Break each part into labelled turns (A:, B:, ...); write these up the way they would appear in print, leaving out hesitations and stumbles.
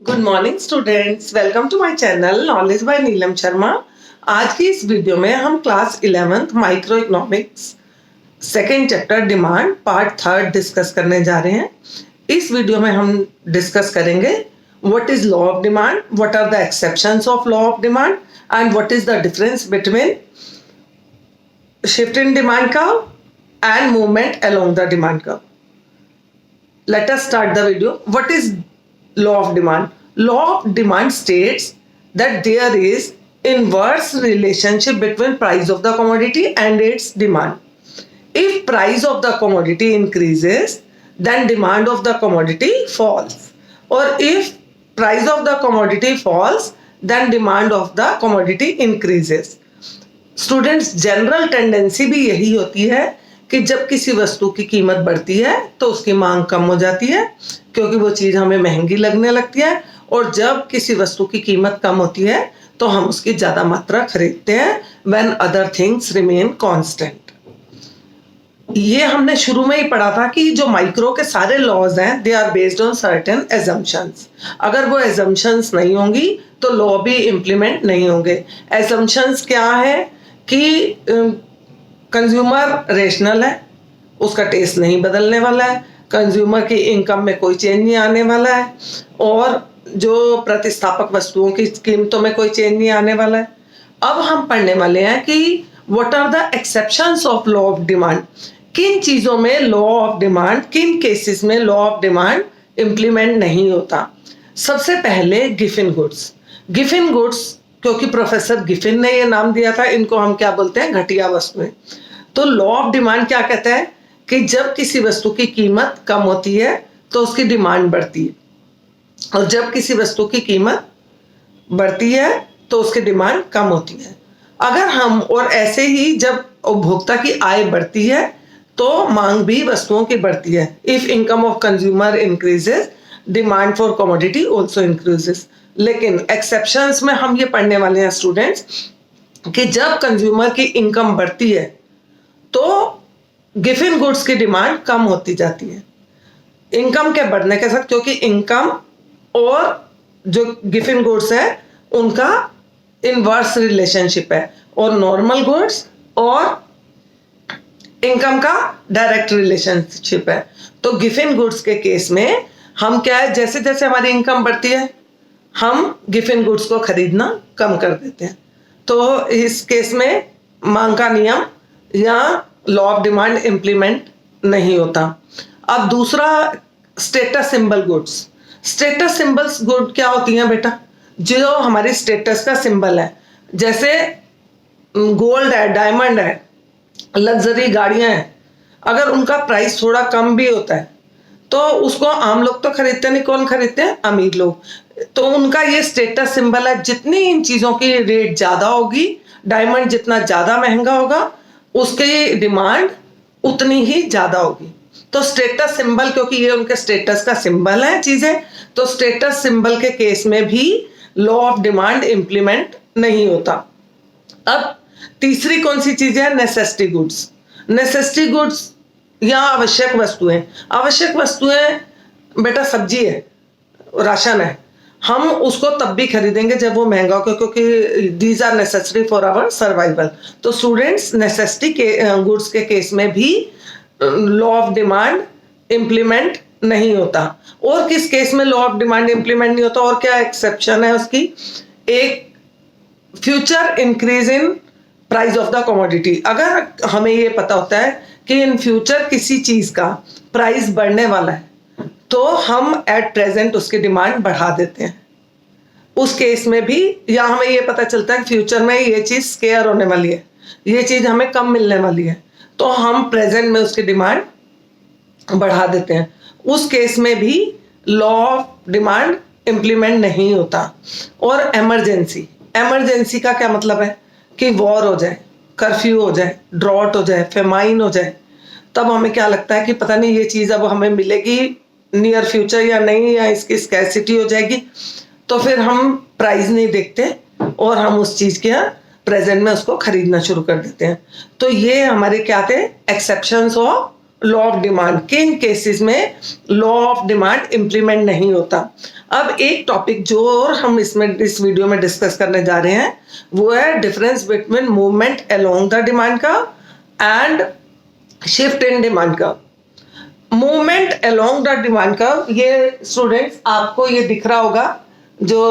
A: Good morning students, welcome to my channel knowledge by Neelam Sharma. आज की इस वीडियो में हम class 11th microeconomics second chapter demand part third discuss करने जा रहे हैं। इस वीडियो में हम डिस्कस करेंगे what is law of demand, what are the exceptions of law of demand and what is the difference between shift in demand curve and movement along the demand curve. Let us start the video. What is law of demand? Law of demand states that there is inverse relationship between price of the commodity and its demand. If price of the commodity increases, then demand of the commodity falls. Or if price of the commodity falls, then demand of the commodity increases. Students, general tendency भी यही होती है कि जब किसी वस्तु की कीमत बढ़ती है तो उसकी मांग कम हो जाती है क्योंकि वो चीज़ हमें महंगी लगने लगती है, और जब किसी वस्तु की कीमत कम होती है तो हम उसकी ज़्यादा मात्रा खरीदते हैं when other things remain constant. ये हमने शुरू में ही पढ़ा था कि जो माइक्रो के सारे लॉज हैं they are based on certain assumptions. अगर वो एजम्पशंस नहीं होंगी तो लॉ भी इम्प्लीमेंट नहीं होंगे। एजम्पशंस क्या है कि कंज्यूमर रेशनल है, उसका टेस्ट नहीं बदलने वाला है, कंज्यूमर की इनकम में कोई चेंज नहीं आने वाला है, और जो प्रतिस्थापक वस्तुओं की कीमतों में कोई चेंज नहीं आने वाला है। अब हम पढ़ने वाले हैं कि what are the exceptions of law of demand. किन चीज़ों में लॉ ऑफ डिमांड, किन केसेस में लॉ ऑफ डिमांड इम्प्लीमेंट नहीं होता। सबसे पहले गिफिन गुड्स। गिफिन गुड्स क्योंकि प्रोफेसर गिफिन ने ये नाम दिया था, इनको हम क्या बोलते हैं, घटिया वस्तुएं। तो लॉ ऑफ डिमांड क्या कहता है कि जब किसी वस्तु की कीमत कम होती है तो उसकी डिमांड बढ़ती है, और जब किसी वस्तु की कीमत बढ़ती है तो उसकी डिमांड कम होती है। अगर हम, और ऐसे ही जब उपभोक्ता की आय बढ़ती है तो मांग भी वस्तुओं की बढ़ती है। If income of consumer increases, demand for commodity also increases. लेकिन एक्सेप्शंस में हम ये पढ़ने वाले हैं स्टूडेंट्स कि जब कंज्यूमर की इनकम बढ़ती है तो गिफिन गुड्स की डिमांड कम होती जाती है इनकम के बढ़ने के साथ, क्योंकि इनकम और जो गिफिन गुड्स है उनका इनवर्स रिलेशनशिप है, और नॉर्मल गुड्स और इनकम का डायरेक्ट रिलेशनशिप है। तो गिफिन गुड्स के केस में हम क्या है, जैसे जैसे हमारी इनकम बढ़ती है हम गिफिन गुड्स को खरीदना कम कर देते हैं। तो इस केस में मांग का नियम या लॉ ऑफ डिमांड इम्प्लीमेंट नहीं होता। अब दूसरा, status symbol goods. Status symbols good क्या होती हैं बेटा? जो हमारी स्टेटस का सिंबल है, जैसे गोल्ड है, डायमंड है, लग्जरी गाड़ियां हैं, अगर उनका प्राइस थोड़ा कम भी होता है तो उसको आम लोग तो खरीदते नहीं। कौन खरीदते हैं? अमीर लोग। तो उनका ये स्टेटस सिंबल है। जितनी इन चीज़ों की रेट ज़्यादा होगी, डायमंड जितना ज़्यादा महंगा होगा, उसकी डिमांड उतनी ही ज़्यादा होगी। तो स्टेटस सिंबल, क्योंकि ये उनके स्टेटस का सिंबल है चीज़ें, तो स्टेटस सिंबल के केस में भी लॉ ऑफ डिमांड इम्प्लीमेंट नहीं होता। अब तीसरी कौन सी चीज़ है? Necessity goods. नेसेसिटी गुड्स या आवश्यक वस्तुएं। आवश्यक वस्तुएं बेटा सब्जी है, राशन है, हम उसको तब भी खरीदेंगे जब वो महंगा हो, क्योंकि these are necessary for our survival. तो स्टूडेंट्स, नेसेसिटी के गुड्स के केस में भी लॉ ऑफ डिमांड इम्प्लीमेंट नहीं होता। और किस केस में लॉ ऑफ डिमांड इम्प्लीमेंट नहीं होता, और क्या एक्सेप्शन है उसकी? एक, future increase in price of the commodity. अगर हमें ये पता होता है कि इन फ्यूचर किसी चीज़ का प्राइस बढ़ने वाला है तो हम एट प्रेजेंट उसकी डिमांड बढ़ा देते हैं। उस केस में भी, या हमें ये पता चलता है कि फ्यूचर में ये चीज़ स्केयर होने वाली है, ये चीज़ हमें कम मिलने वाली है, तो हम प्रेजेंट में उसकी डिमांड बढ़ा देते हैं। उस केस में भी लॉ ऑफ डिमांड इम्प्लीमेंट नहीं होता। और इमरजेंसी। इमरजेंसी का क्या मतलब है कि वॉर हो जाए, कर्फ्यू हो जाए, ड्रॉट हो जाए, फेमाइन हो जाए, तब हमें क्या लगता है कि पता नहीं ये चीज़ अब हमें मिलेगी नियर फ्यूचर या नहीं, या इसकी स्कैरसिटी हो जाएगी, तो फिर हम प्राइस नहीं देखते और हम उस चीज़ के प्रेजेंट में उसको खरीदना शुरू कर देते हैं। तो ये हमारे क्या थे? Exceptions of law of demand, किन केसेस में लॉ ऑफ डिमांड इंप्लीमेंट नहीं होता। अब एक टॉपिक जो और हम इस वीडियो में डिस्कस करने जा रहे हैं वो है difference between movement along the demand curve and shift in demand curve. Movement along the demand curve, ये स्टूडेंट्स आपको ये दिख रहा होगा जो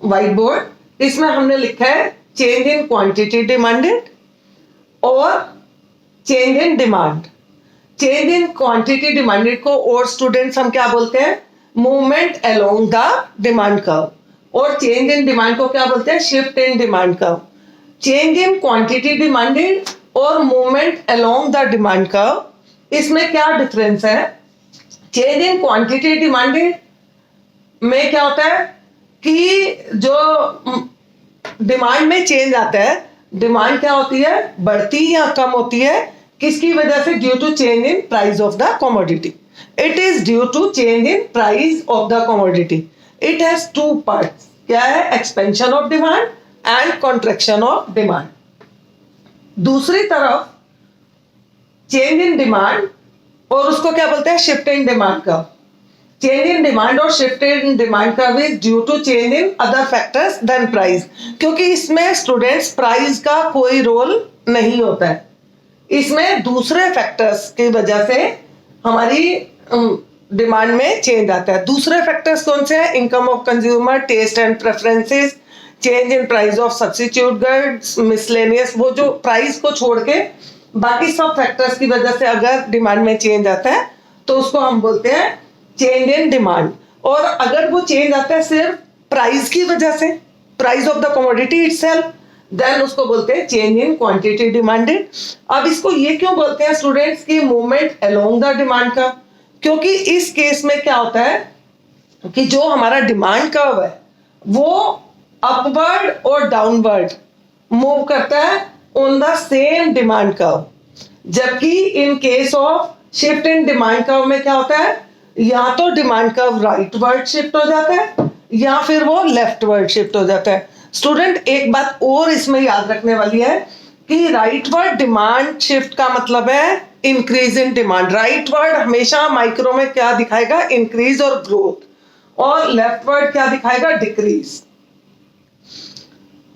A: व्हाइट बोर्ड, इसमें हमने लिखा है चेंज इन क्वांटिटी डिमांडेड और change in demand. Change in quantity demanded को और स्टूडेंट्स हम क्या बोलते हैं, movement along the demand curve, और चेंज इन डिमांड को क्या बोलते हैं, shift in demand curve. Change in quantity demanded और movement along the demand curve, इसमें क्या डिफरेंस है। चेंज इन क्वांटिटी डिमांडेड में क्या होता है कि जो डिमांड में चेंज आता है, डिमांड क्या होती है, बढ़ती या कम होती है, किसकी वजह से, due to change in price of the commodity. It is due to change in price of the commodity. It has two parts, क्या है, expansion of demand and contraction of demand. दूसरी तरफ चेंज इन डिमांड और उसको क्या बोलते हैं, shift in demand curve. Change in demand और shift in demand curve is due to change in other factors than price, क्योंकि इसमें स्टूडेंट्स प्राइस का कोई रोल नहीं होता है, इसमें दूसरे फैक्टर्स की वजह से हमारी डिमांड में चेंज आता है। दूसरे फैक्टर्स कौन से हैं, income of consumer, taste and preferences, change in price of substitute goods, miscellaneous, वो जो प्राइस को छोड़ के बाकी सब फैक्टर्स की वजह से अगर डिमांड में चेंज आता है तो उसको हम बोलते हैं चेंज इन डिमांड। और अगर वो चेंज आता है सिर्फ प्राइस की वजह से, price of the commodity itself, then उसको बोलते हैं चेंज इन क्वांटिटी डिमांडेड। अब इसको ये क्यों बोलते हैं स्टूडेंट्स की movement along the demand curve, क्योंकि इस केस में क्या होता है कि जो हमारा डिमांड कर्व है वो अपवर्ड और डाउनवर्ड मूव करता है on the same demand curve, जबकि in case of shift in demand curve में क्या होता है, या तो डिमांड कर्व राइटवर्ड शिफ्ट हो जाता है या फिर वो लेफ्टवर्ड शिफ्ट हो जाता है। स्टूडेंट एक बात और इसमें याद रखने वाली है कि राइटवर्ड डिमांड शिफ्ट का मतलब है इंक्रीज इन डिमांड। राइटवर्ड हमेशा माइक्रो में क्या दिखाएगा, इंक्रीज और ग्रोथ, और लेफ्टवर्ड क्या दिखाएगा, डिक्रीज।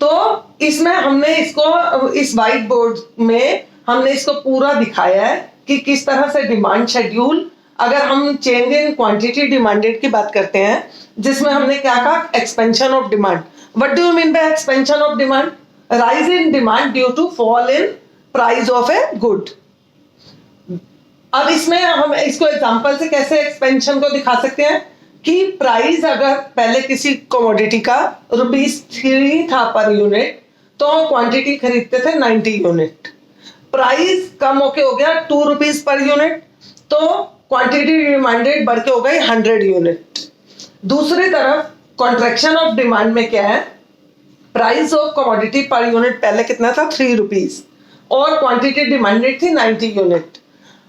A: तो इसमें हमने इसको इस व्हाइट बोर्ड में हमने इसको पूरा दिखाया है कि किस तरह से डिमांड शेड्यूल, अगर हम चेंज इन क्वांटिटी डिमांडेड की बात करते हैं जिसमें हमने क्या कहा, expansion of demand. What do you mean by expansion of demand, rise in demand due to fall in price of a good. अब इसमें हम इसको एग्जांपल से कैसे एक्सपेंशन को दिखा सकते हैं कि प्राइस अगर पहले किसी कमोडिटी का ₹3 था पर यूनिट, तो क्वांटिटी खरीदते थे 90 यूनिट, प्राइस कम होके हो गया ₹2 पर यूनिट, तो क्वांटिटी डिमांडेड बढ़ के हो गई 100 यूनिट। दूसरी तरफ कॉन्ट्रैक्शन ऑफ डिमांड में क्या है, price of commodity per unit पहले कितना था, ₹3 और क्वांटिटी डिमांडेड थी 90 यूनिट।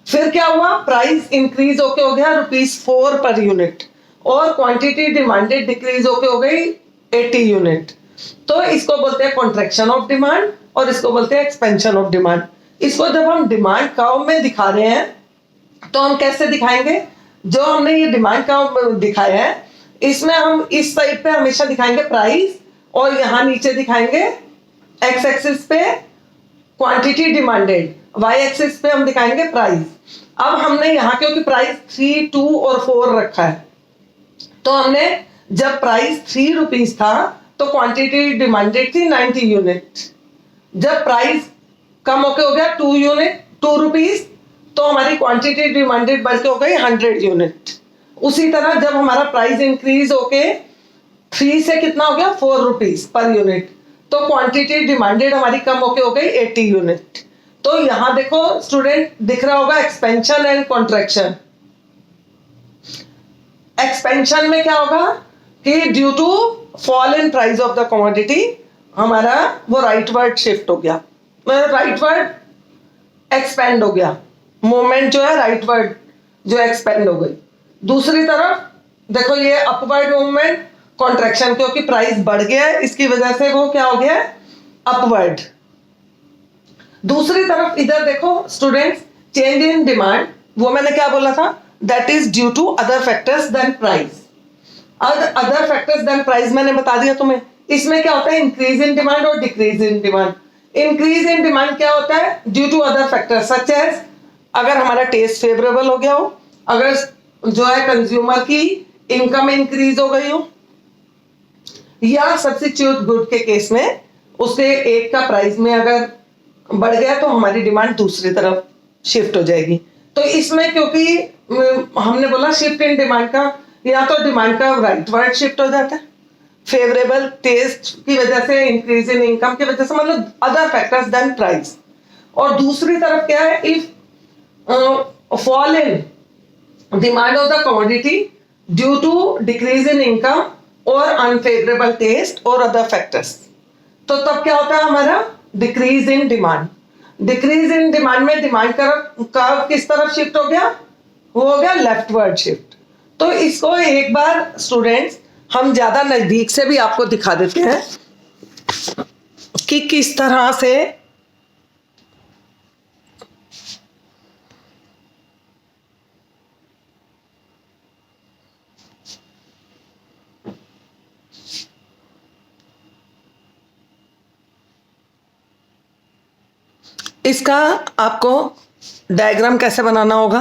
A: फिर क्या हुआ, प्राइस इंक्रीज होके हो गया ₹4 पर यूनिट और क्वांटिटी डिमांडेड डिक्रीज होके हो गई 80 यूनिट। तो इसको बोलते हैं कॉन्ट्रैक्शन ऑफ डिमांड और इसको बोलते हैं एक्सपेंशन ऑफ डिमांड। इसको जब हम डिमांड कर्व में दिखा रहे हैं तो हम कैसे दिखाएंगे, जो हमने ये डिमांड कर्व दिखाया है इसमें हम इस साइड पे हमेशा दिखाएंगे प्राइस और यहाँ नीचे दिखाएंगे एक्स एक्सिस पे क्वांटिटी डिमांडेड, वाई एक्सिस पे हम दिखाएंगे प्राइस। अब हमने यहाँ क्योंकि प्राइस 3, 2 और 4 रखा है, तो हमने जब प्राइस ₹3 था तो क्वांटिटी डिमांडेड थी 90 यूनिट। जब प्राइस कम होके हो गया ₹2, तो हमारी क्वांटिटी डिमांडेड बढ़ के हो गई 100 यूनिट। उसी तरह जब हमारा प्राइस इंक्रीज होके 3 से कितना हो गया, ₹4 पर यूनिट, तो क्वांटिटी डिमांडेड हमारी कम होके हो गई 80 यूनिट। तो यहां देखो स्टूडेंट, दिख रहा होगा एक्सपेंशन एंड कॉन्ट्रैक्शन। एक्सपेंशन में क्या होगा कि due to fall in price of the commodity हमारा वो राइटवर्ड शिफ्ट हो गया, राइटवर्ड एक्सपेंड हो गया, मूवमेंट जो है राइटवर्ड जो एक्सपेंड हो गई। दूसरी तरफ देखो ये अपवर्ड मूवमेंट, कॉन्ट्रैक्शन, क्योंकि प्राइस बढ़ गया है इसकी वजह से वो क्या हो गया, अपवर्ड। दूसरी तरफ इधर देखो स्टूडेंट्स, चेंज इन डिमांड वो मैंने क्या बोला था, that is due to other factors than price. Other factors than price मैंने बता दिया तुम्हें। इसमें क्या होता है, इंक्रीज इन डिमांड और decrease in demand. Increase in demand क्या होता है, due to other factors such as, अगर हमारा टेस्ट फेवरेबल हो गया हो, अगर जो है कंज्यूमर की इनकम इंक्रीज हो गई हो, या सब्स्टिट्यूट गुड के केस में उसके एक का प्राइस में अगर बढ़ गया तो हमारी डिमांड दूसरी तरफ शिफ्ट हो जाएगी। तो इसमें क्योंकि हमने बोला शिफ्ट इन डिमांड का, या तो डिमांड का राइट वर्ड शिफ्ट हो जाता है, फेवरेबल टेस्ट की वजह से, इंक्रीज इन इनकम की वजह से, मतलब अदर फैक्टर्स देन प्राइस। और दूसरी तरफ क्या है, if fall in demand of the commodity due to decrease in income और अनफेवरेबल टेस्ट और अदर फैक्टर्स, तो तब क्या होता है हमारा, decrease in demand. Decrease in demand में डिमांड कर्व किस तरफ शिफ्ट हो गया, वो हो गया लेफ्टवर्ड शिफ्ट। तो इसको एक बार स्टूडेंट्स हम ज्यादा नजदीक से भी आपको दिखा देते हैं कि किस तरह से इसका आपको डायग्राम कैसे बनाना होगा।